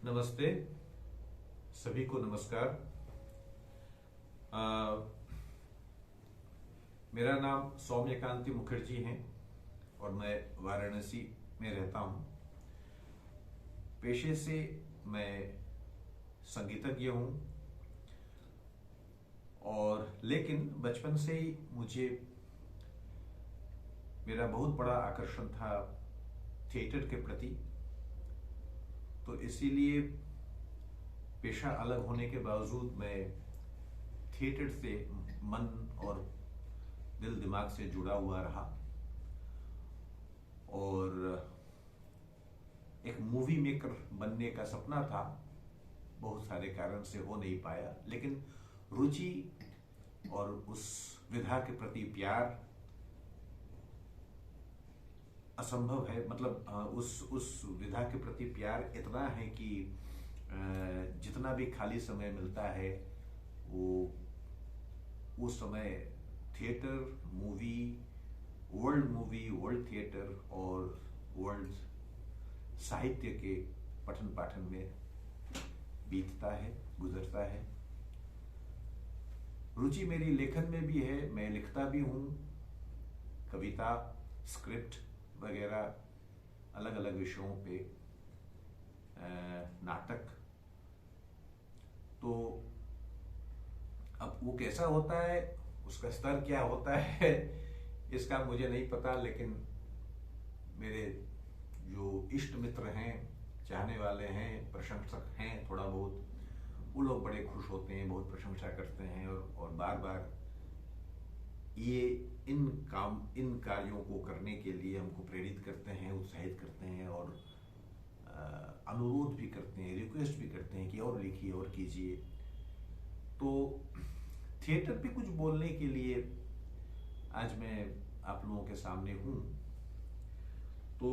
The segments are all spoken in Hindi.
नमस्ते, सभी को नमस्कार। मेरा नाम सौम्यकांति मुखर्जी है और मैं वाराणसी में रहता हूँ। पेशे से मैं संगीतज्ञ हूँ और लेकिन बचपन से ही मुझे मेरा बहुत बड़ा आकर्षण था थिएटर के प्रति। तो इसीलिए पेशा अलग होने के बावजूद मैं थिएटर से मन और दिल दिमाग से जुड़ा हुआ रहा और एक मूवी मेकर बनने का सपना था। बहुत सारे कारण से हो नहीं पाया, लेकिन रुचि और उस विधा के प्रति प्यार असंभव है। मतलब उस विधा के प्रति प्यार इतना है कि जितना भी खाली समय मिलता है वो उस समय थिएटर, वर्ल्ड थिएटर और वर्ल्ड साहित्य के पठन पाठन में बीतता है, गुजरता है। रुचि मेरी लेखन में भी है, मैं लिखता भी हूँ, कविता, स्क्रिप्ट वगैरह अलग अलग विषयों पे, नाटक। तो अब वो कैसा होता है, उसका स्तर क्या होता है इसका मुझे नहीं पता, लेकिन मेरे जो इष्ट मित्र हैं, चाहने वाले हैं, प्रशंसक हैं थोड़ा बहुत, वो लोग बड़े खुश होते हैं, बहुत प्रशंसा करते हैं और बार बार ये इन कार्यों को करने के लिए हमको प्रेरित करते हैं, उत्साहित करते हैं और अनुरोध भी करते हैं, रिक्वेस्ट भी करते हैं कि और लिखिए और कीजिए। तो थिएटर पे कुछ बोलने के लिए आज मैं आप लोगों के सामने हूँ। तो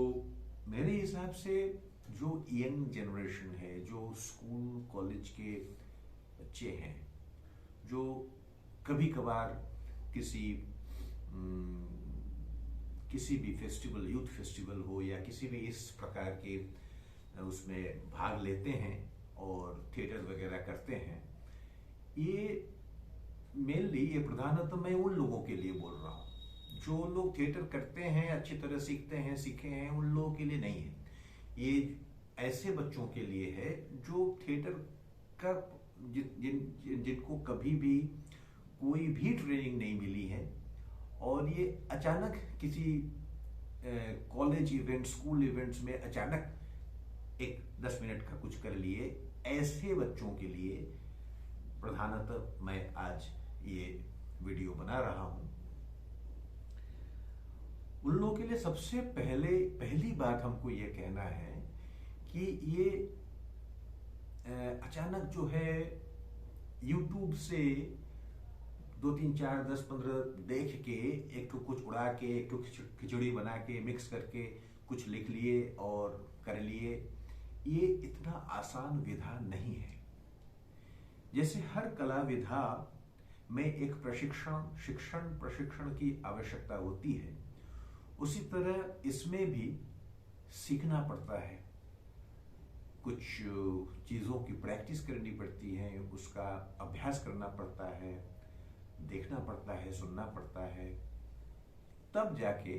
मेरे हिसाब से जो यंग जनरेशन है, जो स्कूल कॉलेज के बच्चे हैं, जो कभी कभार किसी भी फेस्टिवल, यूथ फेस्टिवल हो या किसी भी इस प्रकार के उसमें भाग लेते हैं और थिएटर वगैरह करते हैं, ये मेनली, ये प्रधानतः मैं उन लोगों के लिए बोल रहा हूँ जो लोग थिएटर करते हैं, अच्छी तरह सीखते हैं, सीखे हैं। उन लोगों के लिए नहीं है, ये ऐसे बच्चों के लिए है जो थिएटर का जिनको कभी भी कोई भी ट्रेनिंग नहीं मिली है और ये अचानक किसी कॉलेज इवेंट, स्कूल इवेंट्स में अचानक एक 10 मिनट का कुछ कर लिए। ऐसे बच्चों के लिए प्रधानतः मैं आज ये वीडियो बना रहा हूं। उन लोगों के लिए सबसे पहली बात हमको ये कहना है कि ये अचानक जो है YouTube से 2 3 4 10 15 देख के एक कुछ उड़ा के, एक खिचड़ी बना के, मिक्स करके कुछ लिख लिए और कर लिए, ये इतना आसान विधा नहीं है। जैसे हर कला विधा में एक प्रशिक्षण की आवश्यकता होती है, उसी तरह इसमें भी सीखना पड़ता है। कुछ चीजों की प्रैक्टिस करनी पड़ती है, उसका अभ्यास करना पड़ता है, देखना पड़ता है, सुनना पड़ता है, तब जाके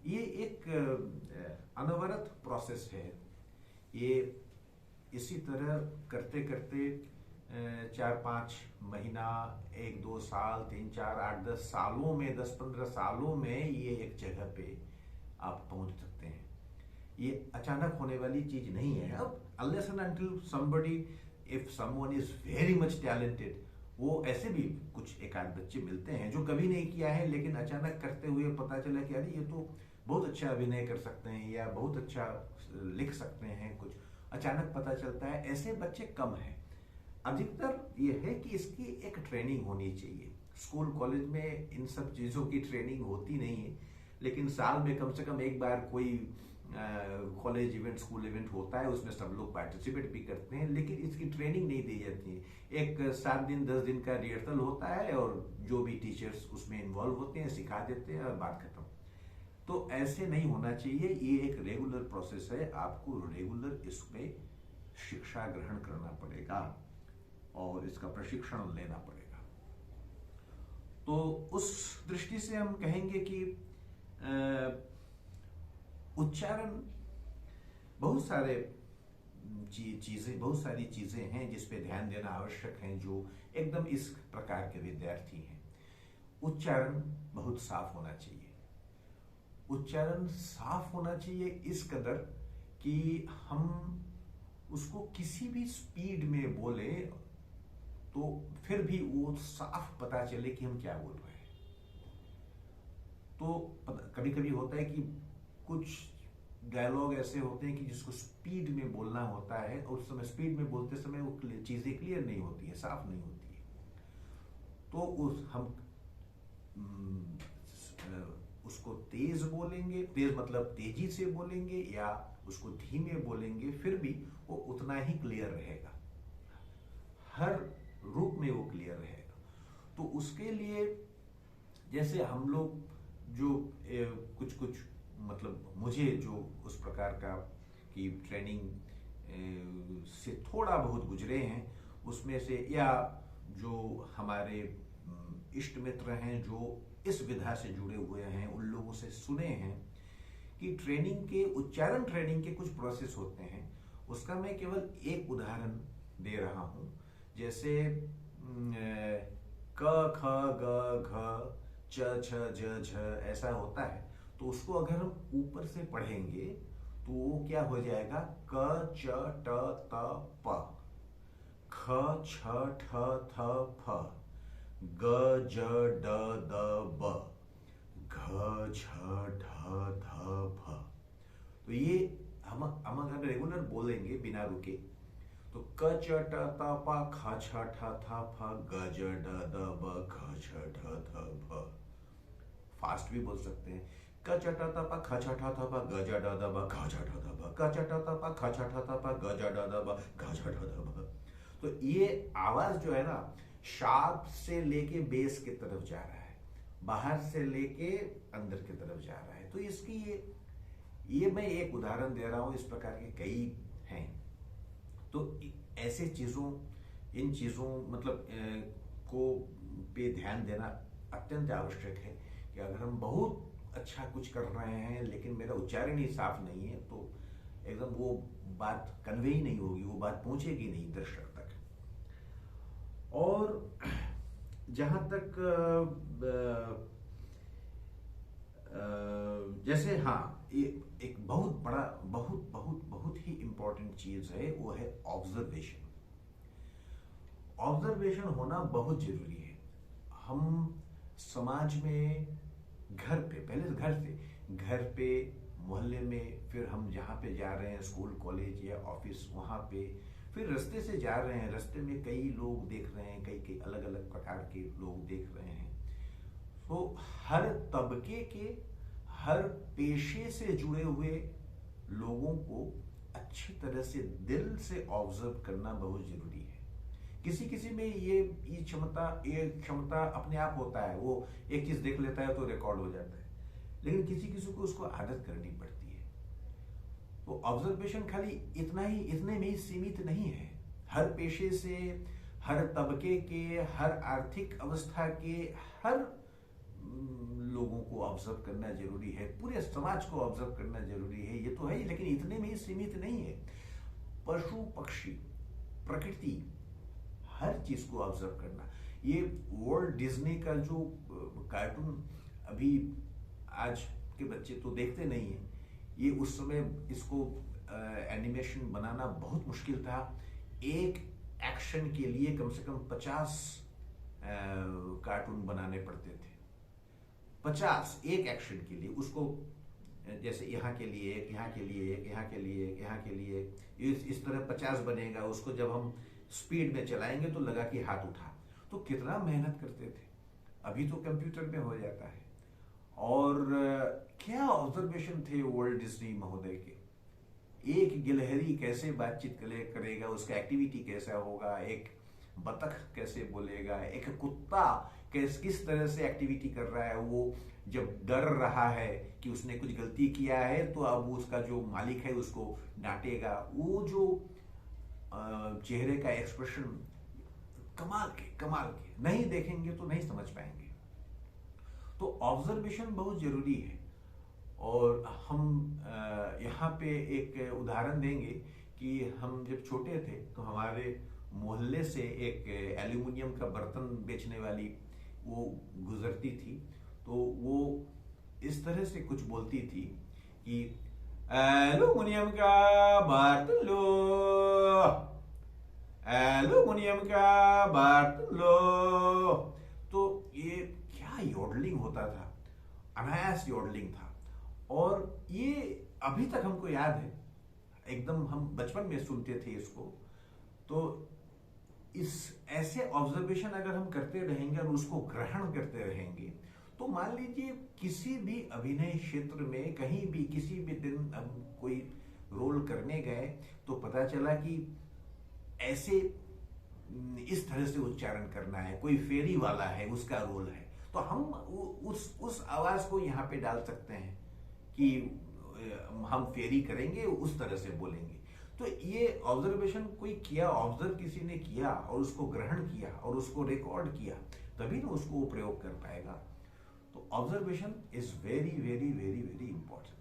ये एक अनवरत प्रोसेस है। ये इसी तरह करते करते 4-5 महीना, 1-2 साल, 3-4, 8-10 सालों में, 10-15 सालों में ये एक जगह पे आप पहुंच सकते हैं। ये अचानक होने वाली चीज नहीं है। अब unless and until somebody, if someone is very much talented, वो ऐसे भी कुछ एक आध बच्चे मिलते हैं जो कभी नहीं किया है, लेकिन अचानक करते हुए पता चला कि अरे ये तो बहुत अच्छा अभिनय कर सकते हैं या बहुत अच्छा लिख सकते हैं, कुछ अचानक पता चलता है। ऐसे बच्चे कम हैं। अधिकतर ये है कि इसकी एक ट्रेनिंग होनी चाहिए। स्कूल कॉलेज में इन सब चीजों की ट्रेनिंग होती नहीं है, लेकिन साल में कम से कम एक बार कोई कॉलेज इवेंट, स्कूल इवेंट होता है, उसमें सब लोग पार्टिसिपेट भी करते हैं, लेकिन इसकी ट्रेनिंग नहीं दी जाती है। एक 7 दिन 10 दिन का रिहर्सल होता है और जो भी टीचर्स उसमें इन्वॉल्व होते हैं सिखा देते हैं और बात खत्म। तो ऐसे नहीं होना चाहिए। ये एक रेगुलर प्रोसेस है, आपको रेगुलर इसमें शिक्षा ग्रहण करना पड़ेगा और इसका प्रशिक्षण लेना पड़ेगा। तो उस दृष्टि से हम कहेंगे कि उच्चारण बहुत सारी चीजें हैं जिस पे ध्यान देना आवश्यक है, जो एकदम इस प्रकार के विद्यार्थी हैं। उच्चारण बहुत साफ होना चाहिए। उच्चारण साफ होना चाहिए इस कदर कि हम उसको किसी भी स्पीड में बोले तो फिर भी वो साफ पता चले कि हम क्या बोल रहे हैं। तो कभी कभी होता है कि कुछ डायलॉग ऐसे होते हैं कि जिसको स्पीड में बोलना होता है और उस समय स्पीड में बोलते समय वो चीजें क्लियर नहीं होती है, साफ नहीं होती है। तो हम उसको तेज बोलेंगे, तेज मतलब तेजी से बोलेंगे या उसको धीमे बोलेंगे, फिर भी वो उतना ही क्लियर रहेगा, हर रूप में वो क्लियर रहेगा। तो उसके लिए जैसे हम लोग जो कुछ मतलब मुझे जो उस प्रकार का की ट्रेनिंग से थोड़ा बहुत गुजरे हैं, उसमें से या जो हमारे इष्ट मित्र हैं जो इस विधा से जुड़े हुए हैं, उन लोगों से सुने हैं कि उच्चारण ट्रेनिंग के कुछ प्रोसेस होते हैं। उसका मैं केवल एक उदाहरण दे रहा हूं। जैसे क ख ग घ च छ ज झ ऐसा होता है, तो उसको अगर हम ऊपर से पढ़ेंगे तो वो क्या हो जाएगा, क च ट त प, ख छ ठ थ फ, ग ज ड द ब, घ छ ढ ध फ। तो ये हम अगर रेगुलर बोलेंगे बिना रुके तो क च ट त प, ख छ ठ थ फ, ग ज ड द ब, घ छ ढ ध भ। फास्ट भी बोल सकते हैं, क च ट त प, ख छ ठ थ फ, ग ज ड द ब, घ छ ढ ध भ, क च ट त प, ख छ ठ थ फ, ग ज ड द ब, घ छ ढ ध भ। तो ये आवाज जो है ना, शार्प से लेके बेस की तरफ जा रहा है, बाहर से लेके अंदर की तरफ जा रहा है। तो इसकी ये मैं एक उदाहरण दे रहा हूं, इस प्रकार के कई हैं। तो ऐसे इन चीजों मतलब को पे ध्यान देना अत्यंत आवश्यक है कि अगर हम बहुत अच्छा कुछ कर रहे हैं लेकिन मेरा उच्चारण ही साफ नहीं है, तो एकदम वो बात कन्वे ही नहीं होगी, वो बात पहुंचेगी नहीं दर्शक तक। और जहां तक जैसे ये एक बहुत बड़ा बहुत ही इंपॉर्टेंट चीज है, वो है ऑब्जर्वेशन। ऑब्जर्वेशन होना बहुत जरूरी है। हम समाज में पहले घर पे मोहल्ले में, फिर हम जहाँ पे जा रहे हैं स्कूल कॉलेज या ऑफिस, वहाँ पे, फिर रास्ते से जा रहे हैं, रास्ते में कई लोग देख रहे हैं, कई अलग अलग प्रकार के लोग देख रहे हैं। तो हर तबके के, हर पेशे से जुड़े हुए लोगों को अच्छी तरह से दिल से ऑब्जर्व करना बहुत जरूरी है। किसी में ये क्षमता अपने आप होता है, वो एक चीज देख लेता है तो रिकॉर्ड हो जाता है, लेकिन किसी को उसको आदत करनी पड़ती है। तो ऑब्जर्वेशन खाली इतने में ही सीमित नहीं है। हर पेशे से, हर तबके के, हर आर्थिक अवस्था के, हर लोगों को ऑब्जर्व करना जरूरी है, पूरे समाज को ऑब्जर्व करना जरूरी है, ये तो है ही, लेकिन इतने में ही सीमित नहीं है। पशु पक्षी, प्रकृति, हर चीज को ऑब्जर्व करना। ये वॉल्ट डिज्नी का जो कार्टून अभी आज के बच्चे तो देखते नहीं है, ये उस समय इसको एनिमेशन बनाना बहुत मुश्किल था। एक एक्शन के लिए कम से कम 50 कार्टून बनाने पड़ते थे, 50 एक एक्शन के लिए। उसको जैसे यहाँ के लिए, यहाँ के लिए, यहाँ के लिए, यहाँ के लिए, इस तरह 50 बनेगा। उसको जब हम स्पीड में चलाएंगे तो लगा कि हाथ उठा, तो कितना मेहनत करते थे। अभी तो कंप्यूटर में हो जाता है। और क्या ऑब्जर्वेशन थे वॉल्ट डिज्नी महोदय के। एक गिलहरी कैसे बातचीत करेगा, उसका एक्टिविटी कैसा होगा, एक बतख कैसे बोलेगा, एक कुत्ता किस तरह से एक्टिविटी कर रहा है। वो जब डर रहा है कि उसने कुछ गलती किया है तो अब उसका जो मालिक है उसको डांटेगा। वो जो चेहरे का एक्सप्रेशन कमाल के नहीं देखेंगे तो नहीं समझ पाएंगे। तो ऑब्जर्वेशन बहुत जरूरी है। और हम यहाँ पे एक उदाहरण देंगे कि हम जब छोटे थे तो हमारे मोहल्ले से एक एल्यूमिनियम का बर्तन बेचने वाली वो गुजरती थी। तो वो इस तरह से कुछ बोलती थी कि एल्यूमिनियम का बर्तन लो, एल्यूमिनियम का बर्तन लो। तो ये क्या योडलिंग होता था, अनायास योडलिंग था। और ये अभी तक हमको याद है, एकदम हम बचपन में सुनते थे इसको। तो इस ऐसे ऑब्जर्वेशन अगर हम करते रहेंगे और उसको ग्रहण करते रहेंगे तो मान लीजिए किसी भी अभिनय क्षेत्र में कहीं भी किसी भी दिन हम कोई रोल करने गए तो पता चला कि ऐसे इस तरह से उच्चारण करना है, कोई फेरी वाला है उसका रोल है, तो हम उस आवाज को यहाँ पे डाल सकते हैं कि हम फेरी करेंगे, उस तरह से बोलेंगे। तो ये ऑब्जर्वेशन कोई किया, ऑब्जर्व किसी ने किया और उसको ग्रहण किया और उसको रिकॉर्ड किया, तभी ना उसको प्रयोग कर पाएगा। तो observation is very very very very important.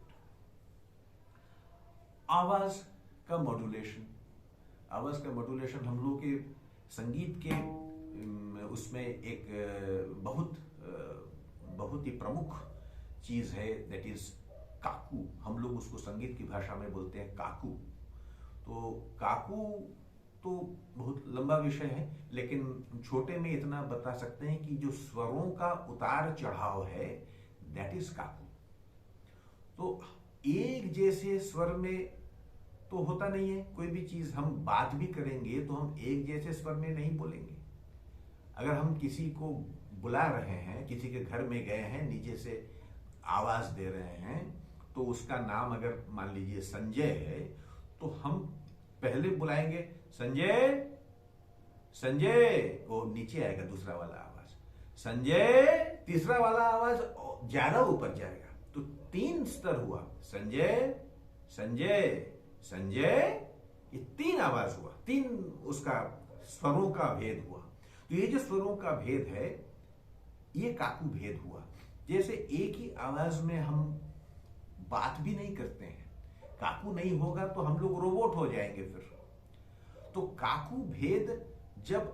आवाज का मॉड्यूलेशन, आवाज का मॉड्यूलेशन हम लोग के संगीत के उसमें एक बहुत ही प्रमुख चीज है, दैट इज काकू। हम लोग उसको संगीत की भाषा में बोलते हैं काकू। तो काकू तो बहुत लंबा विषय है, लेकिन छोटे में इतना बता सकते हैं कि जो स्वरों का उतार चढ़ाव है दैट इज काकू। तो एक जैसे स्वर में तो होता नहीं है कोई भी चीज। हम बात भी करेंगे तो हम एक जैसे स्वर में नहीं बोलेंगे। अगर हम किसी को बुला रहे हैं, किसी के घर में गए हैं, नीचे से आवाज दे रहे हैं, तो उसका नाम अगर मान लीजिए संजय है तो हम पहले बुलाएंगे संजय संजय, वो नीचे आएगा दूसरा वाला आवाज, संजय तीसरा वाला आवाज ज्यादा ऊपर जाएगा। तो 3 स्तर हुआ, संजय संजय संजय, ये 3 आवाज हुआ, 3 उसका स्वरों का भेद हुआ। तो ये जो स्वरों का भेद है ये काकू भेद हुआ। जैसे एक ही आवाज में हम बात भी नहीं करते हैं, काकू नहीं होगा तो हम लोग रोबोट हो जाएंगे फिर। तो काकू भेद जब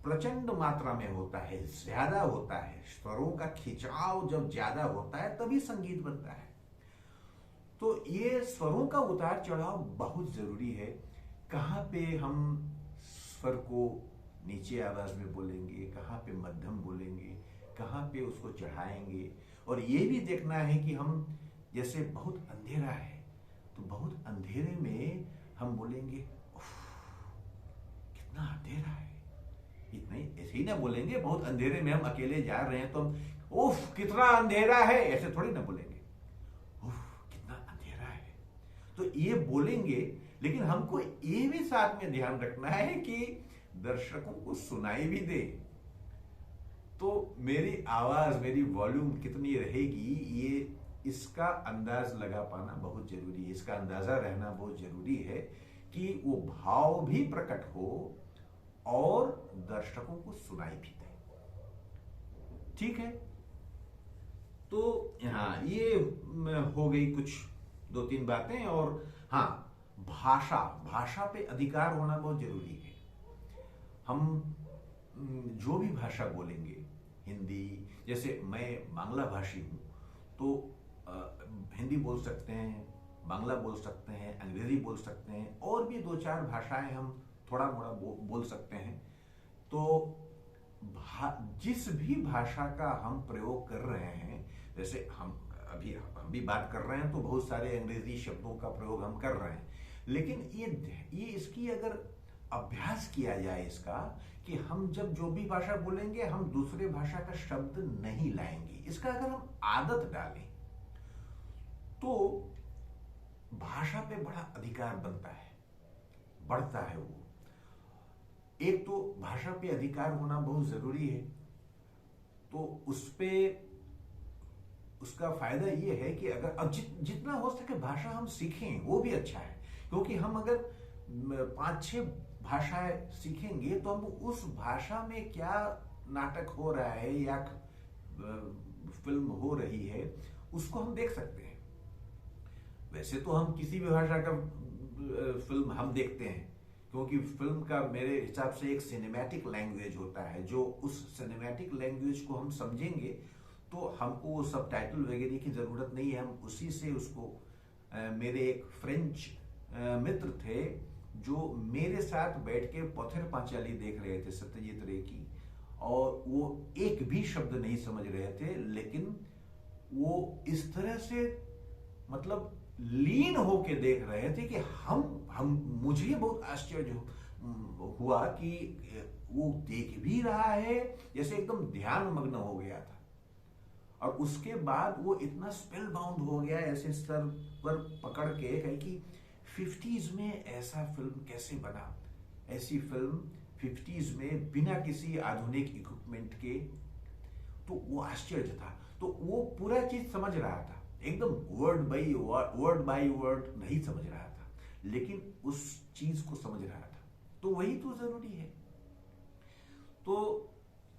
प्रचंड मात्रा में होता है, ज्यादा होता है, स्वरों का खिंचाव जब ज्यादा होता है तभी संगीत बनता है। तो ये स्वरों का उतार चढ़ाव बहुत जरूरी है। कहाँ पे हम स्वर को नीचे आवाज में बोलेंगे, कहाँ पे मध्यम बोलेंगे, कहाँ पे उसको चढ़ाएंगे। और ये भी देखना है कि हम जैसे बहुत अंधेरा है तो बहुत अंधेरे में हम बोलेंगे कितना अंधेरा है, इतना ही ऐसे ही ना बोलेंगे। बहुत अंधेरे में हम अकेले जा रहे हैं तो हम उफ कितना अंधेरा है ऐसे थोड़ी ना बोलेंगे, उफ कितना अंधेरा है। तो ये बोलेंगे, लेकिन हमको ये भी साथ में ध्यान रखना है कि दर्शकों को सुनाई भी दे। तो मेरी आवाज, मेरी वॉल्यूम कितनी रहेगी, ये इसका अंदाज लगा पाना बहुत जरूरी है। इसका अंदाजा रहना बहुत जरूरी है कि वो भाव भी प्रकट हो और दर्शकों को सुनाई भी दे। ठीक है, तो हाँ ये हो गई कुछ 2-3 बातें। और हाँ, भाषा पे अधिकार होना बहुत जरूरी है। हम जो भी भाषा बोलेंगे, हिंदी, जैसे मैं बांग्ला भाषी हूं तो हिंदी बोल सकते हैं, बांग्ला बोल सकते हैं, अंग्रेजी बोल सकते हैं, और भी 2-4 भाषाएं हम थोड़ा मोड़ा बोल सकते हैं। तो जिस भी भाषा का हम प्रयोग कर रहे हैं, जैसे हम भी बात कर रहे हैं तो बहुत सारे अंग्रेजी शब्दों का प्रयोग हम कर रहे हैं, लेकिन ये इसकी अगर अभ्यास किया जाए इसका, कि हम जब जो भी भाषा बोलेंगे हम दूसरे भाषा का शब्द नहीं लाएंगे, इसका अगर हम आदत डालें तो भाषा पे बड़ा अधिकार बनता है, बढ़ता है। वो एक तो भाषा पे अधिकार होना बहुत जरूरी है। तो उस पे उसका फायदा ये है कि अगर अब जितना हो सके भाषा हम सीखें वो भी अच्छा है। क्योंकि हम अगर 5-6 भाषाएं सीखेंगे तो हम उस भाषा में क्या नाटक हो रहा है या फिल्म हो रही है उसको हम देख सकते हैं। वैसे तो हम किसी भी भाषा का फिल्म हम देखते हैं, क्योंकि फिल्म का मेरे हिसाब से एक सिनेमैटिक लैंग्वेज होता है, जो उस सिनेमैटिक लैंग्वेज को हम समझेंगे तो हमको सब टाइटल वगैरह की जरूरत नहीं है, हम उसी से उसको मेरे एक फ्रेंच मित्र थे जो मेरे साथ बैठ के पथर पांचाली देख रहे थे सत्यजीत रे की, और वो एक भी शब्द नहीं समझ रहे थे, लेकिन वो इस तरह से मतलब लीन होके देख रहे थे कि हम मुझे बहुत आश्चर्य हुआ कि वो देख भी रहा है, जैसे एकदम ध्यान मग्न हो गया था। और उसके बाद वो इतना स्पेल बाउंड हो गया, ऐसे सर पर पकड़ के कहे कि 50s में ऐसा फिल्म कैसे बना, ऐसी फिल्म 50s में बिना किसी आधुनिक इक्विपमेंट के। तो वो आश्चर्य था। तो वो पूरा चीज समझ रहा था, एकदम वर्ड बाय वर्ड नहीं समझ रहा था, लेकिन उस चीज को समझ रहा था। तो वही तो जरूरी है। तो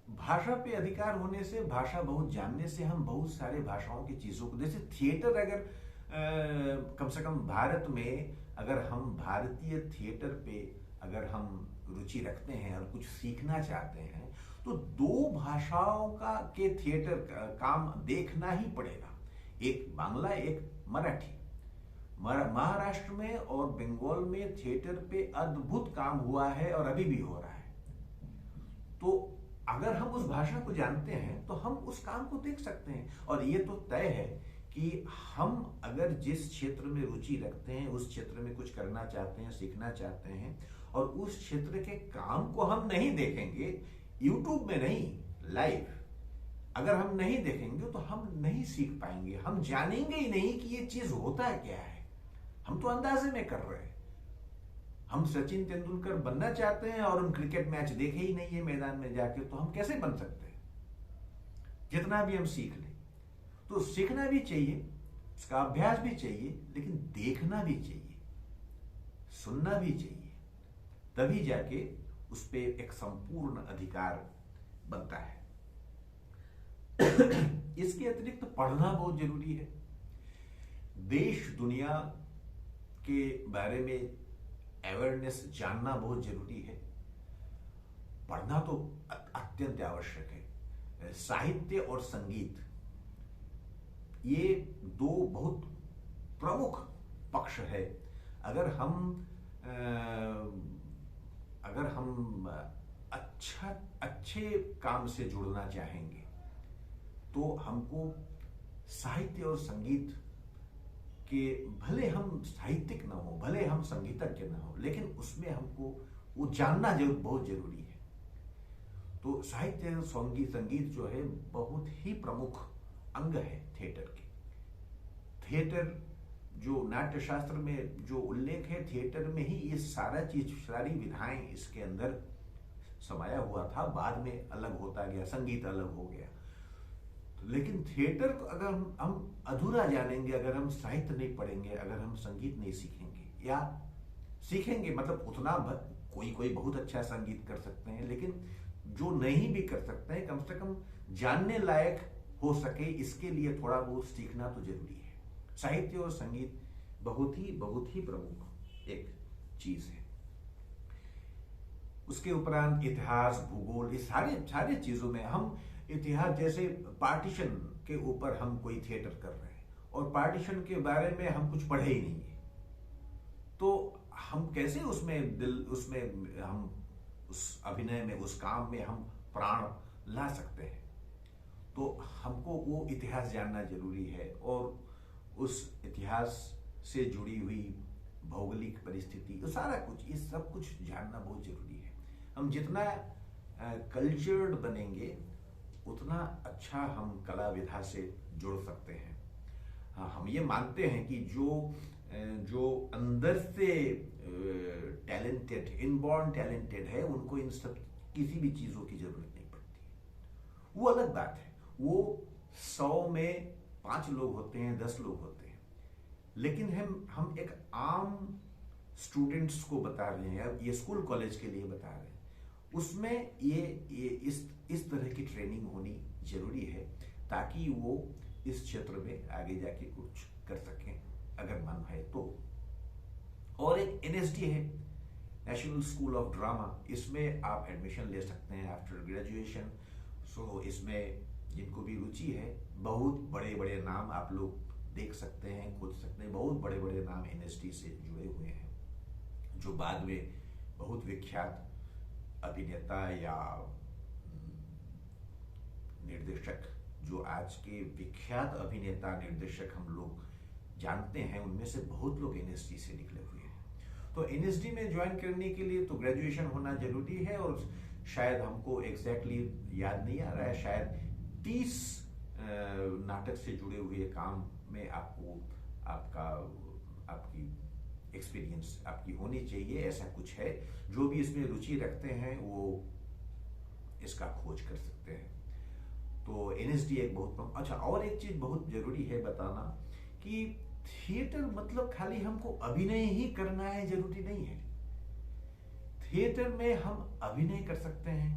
भाषा पे अधिकार होने से, भाषा बहुत जानने से हम बहुत सारे भाषाओं की चीजों को, जैसे थिएटर, अगर कम से कम भारत में अगर हम भारतीय थिएटर पे अगर हम रुचि रखते हैं और कुछ सीखना चाहते हैं तो दो भाषाओं का के थिएटर का काम देखना ही पड़ेगा, एक बांग्ला एक मराठी। महाराष्ट्र में और बंगाल में थिएटर पे अद्भुत काम हुआ है और अभी भी हो रहा है। तो अगर हम उस भाषा को जानते हैं तो हम उस काम को देख सकते हैं। और ये तो तय है कि हम अगर जिस क्षेत्र में रुचि रखते हैं, उस क्षेत्र में कुछ करना चाहते हैं, सीखना चाहते हैं, और उस क्षेत्र के काम को हम नहीं देखेंगे, यूट्यूब में नहीं, लाइव अगर हम नहीं देखेंगे तो हम नहीं सीख पाएंगे, हम जानेंगे ही नहीं कि ये चीज होता है क्या है। हम तो अंदाजे में कर रहे हैं। हम सचिन तेंदुलकर बनना चाहते हैं और हम क्रिकेट मैच देखे ही नहीं है मैदान में जाके, तो हम कैसे बन सकते हैं? जितना भी हम सीख लें, तो सीखना भी चाहिए, उसका अभ्यास भी चाहिए, लेकिन देखना भी चाहिए, सुनना भी चाहिए, तभी जाके उस पे एक संपूर्ण अधिकार बनता है। इसके अतिरिक्त पढ़ना बहुत जरूरी है। देश दुनिया के बारे में अवेयरनेस जानना बहुत जरूरी है। पढ़ना तो अत्यंत आवश्यक है। साहित्य और संगीत, ये दो बहुत प्रमुख पक्ष है। अगर हम अच्छे काम से जुड़ना चाहेंगे तो हमको साहित्य और संगीत के, भले हम साहित्यिक ना हो, भले हम संगीतज्ञ ना हो, लेकिन उसमें हमको वो जानना बहुत जरूरी है। तो साहित्य और संगीत जो है बहुत ही प्रमुख अंग है थिएटर के। थिएटर जो नाट्य शास्त्र में जो उल्लेख है, थिएटर में ही ये सारी विधाएं इसके अंदर समाया हुआ था। बाद में अलग होता गया, संगीत अलग हो गया। लेकिन थिएटर को अगर हम अधूरा जानेंगे, अगर हम साहित्य नहीं पढ़ेंगे, अगर हम संगीत नहीं सीखेंगे, या सीखेंगे मतलब उतना कोई बहुत अच्छा संगीत कर सकते हैं, लेकिन जो नहीं भी कर सकते हैं, कम से कम जानने लायक हो सके, इसके लिए थोड़ा बहुत सीखना तो जरूरी है। साहित्य और संगीत बहुत ही प्रमुख एक चीज है। उसके उपरांत इतिहास, भूगोल, ये सारे चीजों में हम इतिहास, जैसे पार्टीशन के ऊपर हम कोई थिएटर कर रहे हैं और पार्टीशन के बारे में हम कुछ पढ़े ही नहीं है, तो हम कैसे उसमें हम उस अभिनय में, उस काम में हम प्राण ला सकते हैं? तो हमको वो इतिहास जानना जरूरी है, और उस इतिहास से जुड़ी हुई भौगोलिक परिस्थिति, तो सारा कुछ, ये सब कुछ जानना बहुत जरूरी है। हम जितना कल्चर्ड बनेंगे उतना अच्छा हम कला विधा से जुड़ सकते हैं। हाँ, हम ये मानते हैं कि जो अंदर से टैलेंटेड, इनबॉर्न टैलेंटेड है, उनको इन सब किसी भी चीजों की जरूरत नहीं पड़ती। वो अलग बात है। वो 100 में 5 लोग होते हैं, 10 लोग होते हैं, लेकिन हम एक आम स्टूडेंट्स को बता रहे हैं, या ये स्कूल कॉलेज के लिए बता रहे हैं, उसमें ये इस तरह की ट्रेनिंग होनी जरूरी है, ताकि वो इस क्षेत्र में आगे जाके कुछ कर सकें अगर मन है तो। और एक एनएसडी है, नेशनल स्कूल ऑफ ड्रामा, इसमें आप एडमिशन ले सकते हैं आफ्टर ग्रेजुएशन। सो इसमें जिनको भी रुचि है, बहुत बड़े बड़े नाम आप लोग देख सकते हैं, खोज सकते हैं, बहुत बड़े बड़े नाम एनएसडी से जुड़े हुए हैं, जो बाद में बहुत विख्यात अभिनेता या निर्देशक, जो आज के विख्यात अभिनेता निर्देशक हम लोग जानते हैं, उनमें से बहुत लोग एनएसडी से निकले हुए हैं। तो एनएसडी में ज्वाइन करने के लिए तो ग्रेजुएशन होना जरूरी है, और शायद हमको एग्जैक्टली याद नहीं आ रहा है, शायद 30 नाटक से जुड़े हुए काम में आपको आपकी एक्सपीरियंस आपकी होनी चाहिए, ऐसा कुछ है। जो भी इसमें रुचि रखते हैं वो इसका खोज कर सकते हैं। तो एनएसडी एक बहुत अच्छा। और एक चीज बहुत जरूरी है बताना कि थिएटर मतलब खाली हमको अभिनय ही करना है जरूरी नहीं है। थिएटर में हम अभिनय कर सकते हैं,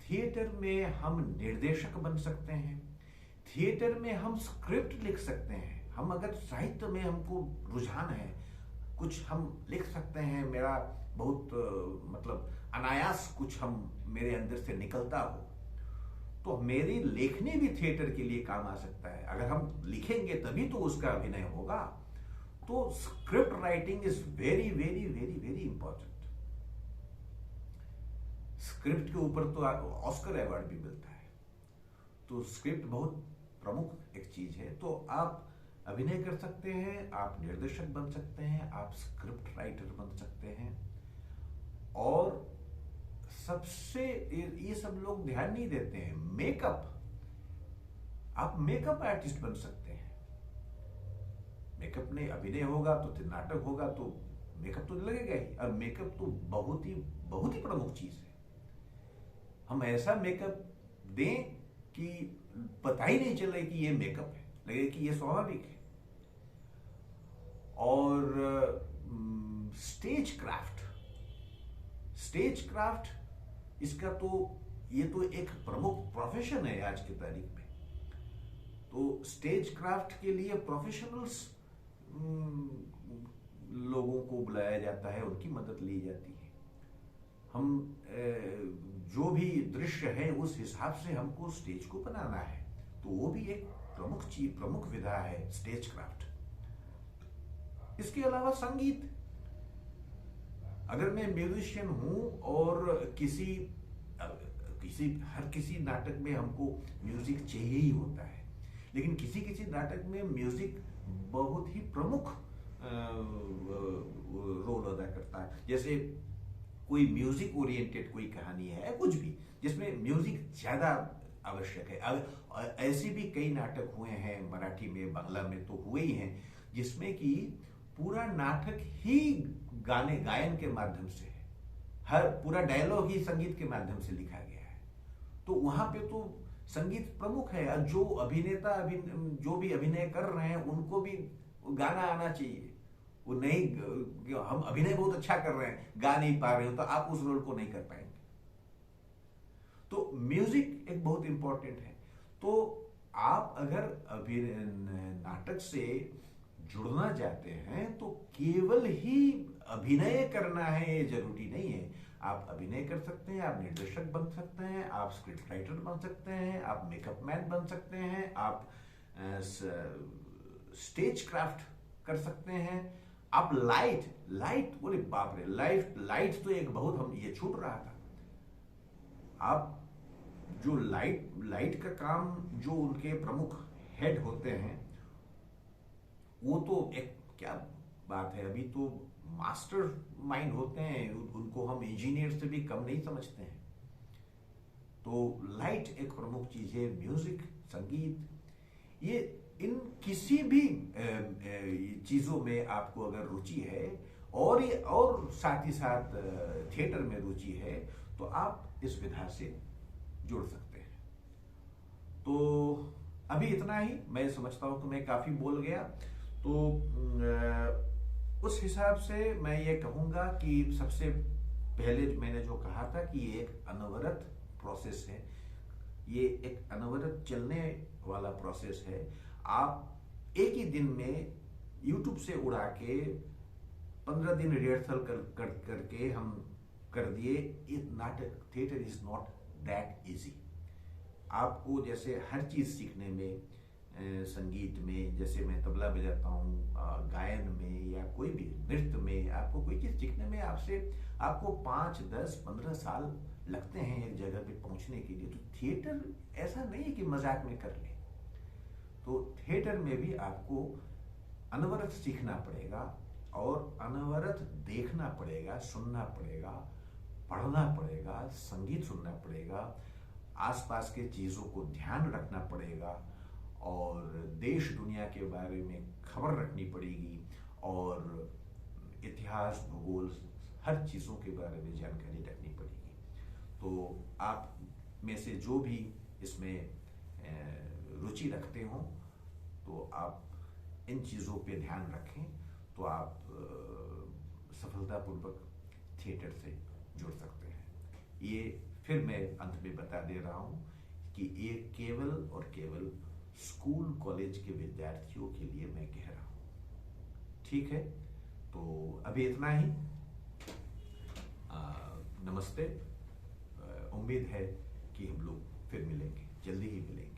थिएटर में हम निर्देशक बन सकते हैं, थिएटर में हम स्क्रिप्ट लिख सकते हैं। हम अगर साहित्य में हमको रुझान है, कुछ हम लिख सकते हैं, मेरा बहुत मतलब अनायास कुछ मेरे अंदर से निकलता हो, तो मेरी लेखनी भी थिएटर के लिए काम आ सकता है। अगर हम लिखेंगे तभी तो उसका अभिनय होगा। तो script writing is very very very very important. Script के ऊपर तो ऑस्कर अवार्ड भी मिलता है। तो स्क्रिप्ट बहुत प्रमुख एक चीज है। तो आप अभिनय कर सकते हैं, आप निर्देशक बन सकते हैं, आप स्क्रिप्ट राइटर बन सकते हैं। और सबसे ये सब लोग ध्यान नहीं देते हैं, मेकअप। आप मेकअप आर्टिस्ट बन सकते हैं। मेकअप नहीं, अभिनय होगा तो नाटक होगा तो मेकअप तो लगेगा ही, और मेकअप तो बहुत ही प्रमुख चीज है। हम ऐसा मेकअप दें कि पता ही नहीं चले कि ये मेकअप है, लगे कि ये स्वाभाविक है। और स्टेज क्राफ्ट इसका तो ये तो एक प्रमुख प्रोफेशन है आज की तारीख में। तो स्टेज क्राफ्ट के लिए प्रोफेशनल्स लोगों को बुलाया जाता है, उनकी मदद ली जाती है। हम जो भी दृश्य है उस हिसाब से हमको स्टेज को बनाना है, तो वो भी एक प्रमुख विधा है स्टेज क्राफ्ट। इसके अलावा संगीत, अगर मैं म्यूजिशियन हूं और हर किसी नाटक में हमको म्यूजिक चाहिए ही होता है, लेकिन किसी नाटक में म्यूजिक बहुत ही प्रमुख रोल अदा करता है। जैसे कोई म्यूजिक ओरिएंटेड कोई कहानी है, कुछ भी जिसमें म्यूजिक ज्यादा आवश्यक है। अब ऐसे भी कई नाटक हुए हैं, मराठी में, बांग्ला में तो हुए ही हैं, जिसमें कि पूरा नाटक ही गायन के माध्यम से है, हर पूरा डायलॉग ही संगीत के माध्यम से लिखा गया है। तो वहां पे तो संगीत प्रमुख है। जो अभिनेता जो भी अभिनय कर रहे हैं उनको भी गाना आना चाहिए। वो नहीं, हम अभिनय बहुत अच्छा कर रहे हैं, गा नहीं पा रहे हो, तो आप उस रोल को नहीं कर पाएंगे। तो म्यूजिक एक बहुत इंपॉर्टेंट है। तो आप अगर नाटक से जुड़ना चाहते हैं तो केवल ही अभिनय करना है ये जरूरी नहीं है। आप अभिनय कर सकते हैं, आप निर्देशक बन सकते हैं, आप स्क्रिप्ट राइटर बन सकते हैं, आप मेकअप मैन बन सकते हैं, आप स्टेज क्राफ्ट कर सकते हैं, आप लाइट बोले बाप रे, लाइट तो एक बहुत ये छूट रहा था। आप जो लाइट का काम जो उनके प्रमुख हेड होते हैं, वो तो एक क्या बात है, अभी तो मास्टर माइंड होते हैं, उनको हम इंजीनियर से भी कम नहीं समझते हैं। तो लाइट एक प्रमुख चीज है। म्यूजिक, संगीत, ये इन किसी भी चीजों में आपको अगर रुचि है और साथ ही साथ थिएटर में रुचि है, तो आप इस विधा से जुड़ सकते हैं। तो अभी इतना ही, मैं समझता हूं कि मैं काफी बोल गया। तो उस हिसाब से मैं ये कहूँगा कि सबसे पहले मैंने जो कहा था कि ये एक अनवरत प्रोसेस है, ये एक अनवरत चलने वाला प्रोसेस है। आप एक ही दिन में यूट्यूब से उड़ा के 15 दिन रिहर्सल करके हम कर दिए। नाटक theatre is not that easy. आपको जैसे हर चीज सीखने में, संगीत में जैसे मैं तबला बजाता हूँ, गायन में या कोई भी नृत्य में, आपको कोई चीज सीखने में आपको 5, 10, 15 साल लगते हैं एक जगह पे पहुंचने के लिए। तो थिएटर ऐसा नहीं है कि मजाक में कर ले। तो थिएटर में भी आपको अनवरत सीखना पड़ेगा और अनवरत देखना पड़ेगा, सुनना पड़ेगा, पढ़ना पड़ेगा, संगीत सुनना पड़ेगा, आसपास के चीजों को ध्यान रखना पड़ेगा और देश दुनिया के बारे में खबर रखनी पड़ेगी और इतिहास, भूगोल, हर चीजों के बारे में जानकारी रखनी पड़ेगी। तो आप में से जो भी इसमें रुचि रखते हो तो आप इन चीज़ों पे ध्यान रखें, तो आप सफलतापूर्वक थिएटर से जुड़ सकते हैं। ये फिर मैं अंत में बता दे रहा हूँ कि ये केवल और केवल स्कूल कॉलेज के विद्यार्थियों के लिए मैं कह रहा हूँ। ठीक है, तो अभी इतना ही। नमस्ते। उम्मीद है कि हम लोग फिर मिलेंगे, जल्दी ही मिलेंगे।